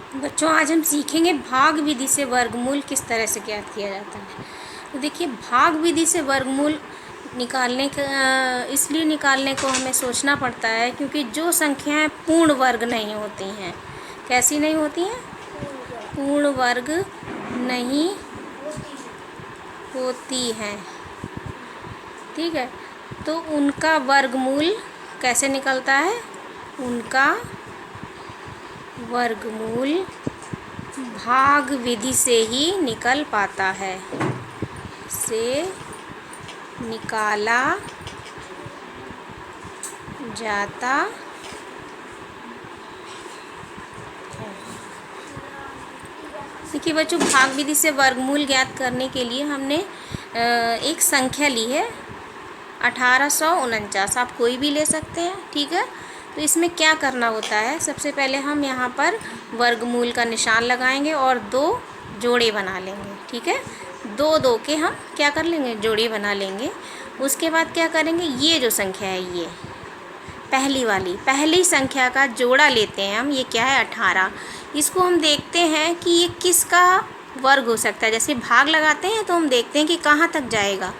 बच्चों, आज हम सीखेंगे भाग विधि से वर्गमूल किस तरह से ज्ञात किया जाता है। तो देखिए, भाग विधि से वर्गमूल निकालने का इसलिए निकालने को हमें सोचना पड़ता है क्योंकि जो संख्याएं पूर्ण वर्ग नहीं होती हैं, कैसी नहीं होती हैं, पूर्ण वर्ग नहीं होती हैं, ठीक है। तो उनका वर्गमूल कैसे निकलता है, उनका वर्गमूल भाग विधि से ही निकल पाता है, से निकाला जाता है। देखिए बच्चों, भाग विधि से वर्गमूल ज्ञात करने के लिए हमने एक संख्या ली है 1849। आप कोई भी ले सकते हैं, ठीक है। तो इसमें क्या करना होता है, सबसे पहले हम यहाँ पर वर्गमूल का निशान लगाएंगे और दो जोड़े बना लेंगे, ठीक है। दो दो के हम क्या कर लेंगे, जोड़े बना लेंगे। उसके बाद क्या करेंगे, ये जो संख्या है, ये पहली संख्या का जोड़ा लेते हैं हम, ये क्या है 18। इसको हम देखते हैं कि ये किसका वर्ग हो सकता है। जैसे भाग लगाते हैं तो हम देखते हैं कि कहाँ तक जाएगा।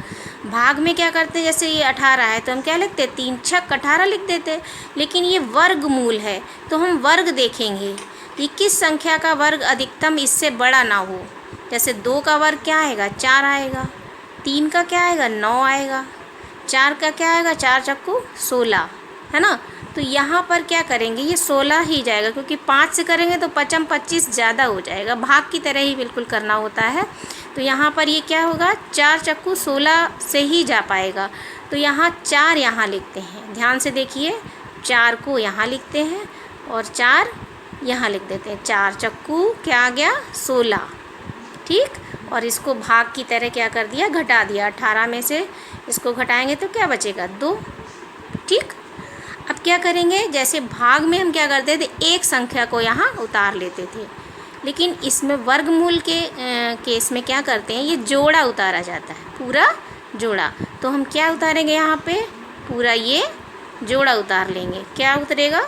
भाग में क्या करते हैं, जैसे ये 18 है तो हम क्या लिखते हैं, 3 छक 18 लिख देते हैं। लेकिन ये वर्गमूल है तो हम वर्ग देखेंगे कि किस संख्या का वर्ग अधिकतम इससे बड़ा ना हो। जैसे 2 का वर्ग क्या आएगा, 4 आएगा। 3 का क्या आएगा, 9 आएगा। 4 का क्या आएगा, 4 चक्कू 16, है ना। तो यहाँ पर क्या करेंगे, ये 16 ही जाएगा क्योंकि 5 से करेंगे तो 5 25 ज़्यादा हो जाएगा। भाग की तरह ही बिल्कुल करना होता है। तो यहाँ पर ये क्या होगा, 4 चक्कू 16 से ही जा पाएगा। तो यहाँ 4 यहाँ लिखते हैं, ध्यान से देखिए, 4 को यहाँ लिखते हैं और 4 यहाँ लिख देते हैं। 4 चक्कू क्या आ गया, 16, ठीक। और इसको भाग की तरह क्या कर दिया, घटा दिया। 18 में से इसको घटाएंगे तो क्या बचेगा, 2, ठीक। अब क्या करेंगे, जैसे भाग में हम क्या करते थे, एक संख्या को यहाँ उतार लेते थे, लेकिन इसमें वर्गमूल के केस में क्या करते हैं, ये जोड़ा उतारा जाता है, पूरा जोड़ा। तो हम क्या उतारेंगे, यहाँ पे पूरा ये जोड़ा उतार लेंगे। क्या उतरेगा,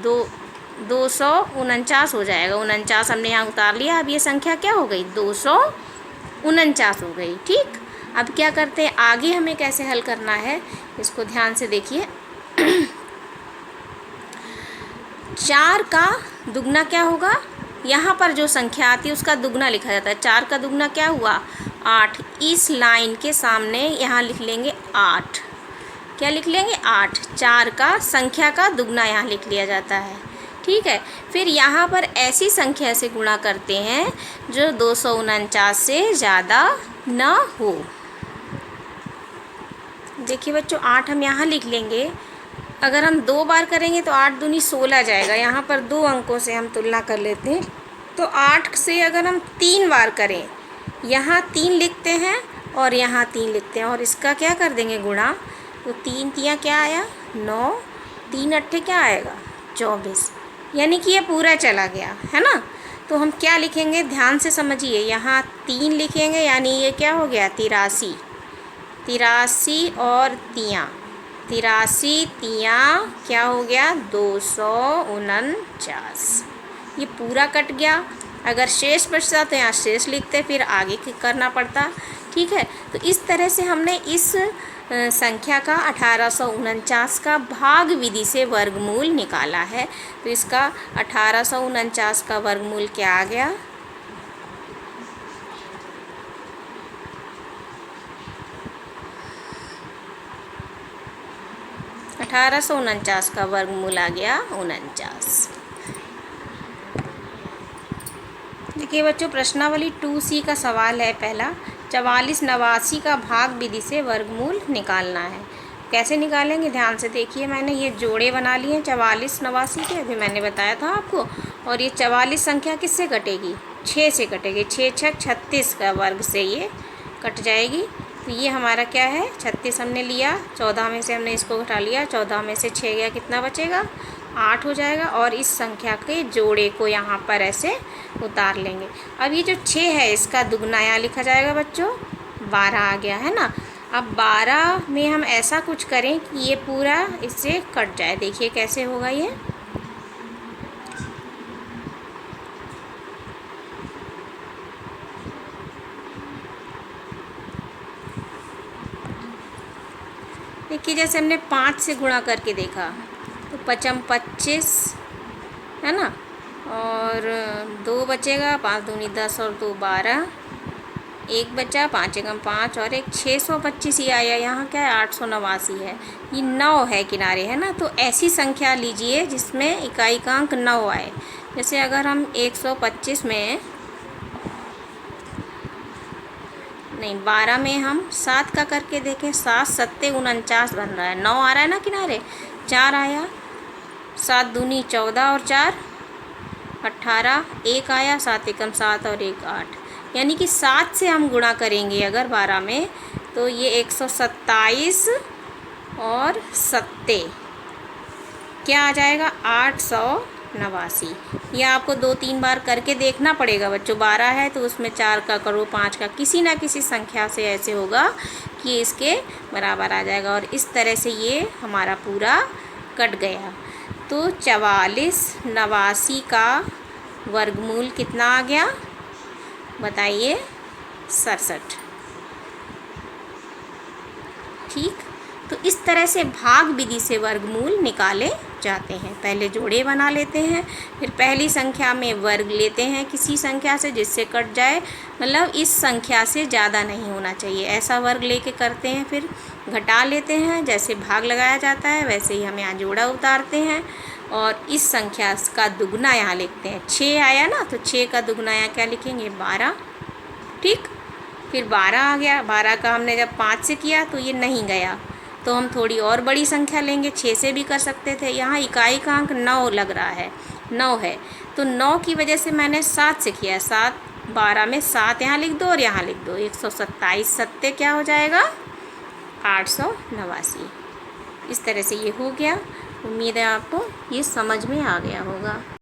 249 हो जाएगा। 49 हमने यहाँ उतार लिया। अब ये संख्या क्या हो गई, 249 हो गई, ठीक। अब क्या करते हैं, आगे हमें कैसे हल करना है, इसको ध्यान से देखिए। 4 का दुगना क्या होगा, यहाँ पर जो संख्या आती है उसका दुगना लिखा जाता है। 4 का दुगना क्या हुआ, 8। इस लाइन के सामने यहाँ लिख लेंगे 8। क्या लिख लेंगे, 8। 4 का संख्या का दुगना यहाँ लिख लिया जाता है, ठीक है। फिर यहाँ पर ऐसी संख्या से गुणा करते हैं जो 249 से ज़्यादा न हो। देखिए बच्चों, 8 हम यहाँ लिख लेंगे। अगर हम 2 बार करेंगे तो 8 दूनी 16 जाएगा। यहाँ पर 2 अंकों से हम तुलना कर लेते हैं। तो 8 से अगर हम 3 बार करें, यहाँ 3 लिखते हैं और यहाँ 3 लिखते हैं और इसका क्या कर देंगे, गुणा। तो 3 तियाँ क्या आया, 9। 3 अट्ठे क्या आएगा, 24। यानी कि ये पूरा चला गया, है ना। तो हम क्या लिखेंगे, ध्यान से समझिए। यहाँ 3 लिखेंगे यानी ये क्या हो गया, 83। 83 और तियाँ, 83 तियाँ क्या हो गया, 249। ये पूरा कट गया। अगर शेष बचता तो यहाँ शेष लिखते, फिर आगे करना पड़ता, ठीक है। तो इस तरह से हमने इस संख्या का 1849 का भाग विधि से वर्गमूल निकाला है। तो इसका 1849 का वर्गमूल क्या आ गया, 1849 का वर्गमूल आ गया 49। देखिए बच्चों, प्रश्नावली 2C का सवाल है पहला, 44 89 का भाग विधि से वर्गमूल निकालना है। कैसे निकालेंगे, ध्यान से देखिए। मैंने ये जोड़े बना लिए हैं 44 89 के, अभी मैंने बताया था आपको। और ये 44 संख्या किससे कटेगी, 6 से कटेगी। 6 छक 36 का वर्ग से ये कट जाएगी। तो ये हमारा क्या है, 36 हमने लिया, 14 में से हमने इसको घटा लिया, 14 में से 6 गया, कितना बचेगा, 8 हो जाएगा। और इस संख्या के जोड़े को यहाँ पर ऐसे उतार लेंगे। अब ये जो 6 है इसका दुगना यहाँ लिखा जाएगा बच्चों, 12 आ गया, है ना। अब 12 में हम ऐसा कुछ करें कि ये पूरा इससे कट जाए। देखिए कैसे होगा ये, कि जैसे हमने 5 से गुणा करके देखा तो 5 25 है ना, और 2 बचेगा, 5 दूनी 10 और 2 12, 1 बचा, 5 एकम 5 और 1 625 ही आया। यहाँ क्या है 889 है, ये 9 है किनारे है ना। तो ऐसी संख्या लीजिए जिसमें इकाई का अंक 9 आए। जैसे अगर हम 125 में नहीं 12 में हम 7 का करके देखें, 7 7 49 बन रहा है, 9 आ रहा है ना किनारे, 4 आया, 7 दूनी 14 और 4 18, 1 आया, 7 एकम 7 और 1 8, यानी कि 7 से हम गुणा करेंगे अगर 12 में तो ये 127 और 7 क्या आ जाएगा 889। ये आपको 2-3 बार करके देखना पड़ेगा बच्चों। 12 है तो उसमें 4 का करो, 5 का, किसी ना किसी संख्या से ऐसे होगा कि इसके बराबर आ जाएगा। और इस तरह से ये हमारा पूरा कट गया। तो 44 89 का वर्गमूल कितना आ गया बताइए, 67। ठीक, तो इस तरह से भाग विधि से वर्गमूल निकाले जाते हैं। पहले जोड़े बना लेते हैं, फिर पहली संख्या में वर्ग लेते हैं किसी संख्या से जिससे कट जाए, मतलब इस संख्या से ज़्यादा नहीं होना चाहिए, ऐसा वर्ग लेके करते हैं। फिर घटा लेते हैं, जैसे भाग लगाया जाता है वैसे ही हम यहाँ जोड़ा उतारते हैं और इस संख्या का दुगना यहाँ लिखते हैं। 6 आया ना, तो 6 का दुगना यहाँ क्या लिखेंगे 12। ठीक, फिर 12 आ गया, 12 का हमने जब 5 से किया तो ये नहीं गया, तो हम थोड़ी और बड़ी संख्या लेंगे, 6 से भी कर सकते थे। यहाँ इकाई का अंक 9 लग रहा है, 9 है, तो 9 की वजह से मैंने 7 से किया। 7 12 में 7 यहाँ लिख दो और यहाँ लिख दो, 127 7 क्या हो जाएगा 889। इस तरह से ये हो गया। उम्मीद है आपको ये समझ में आ गया होगा।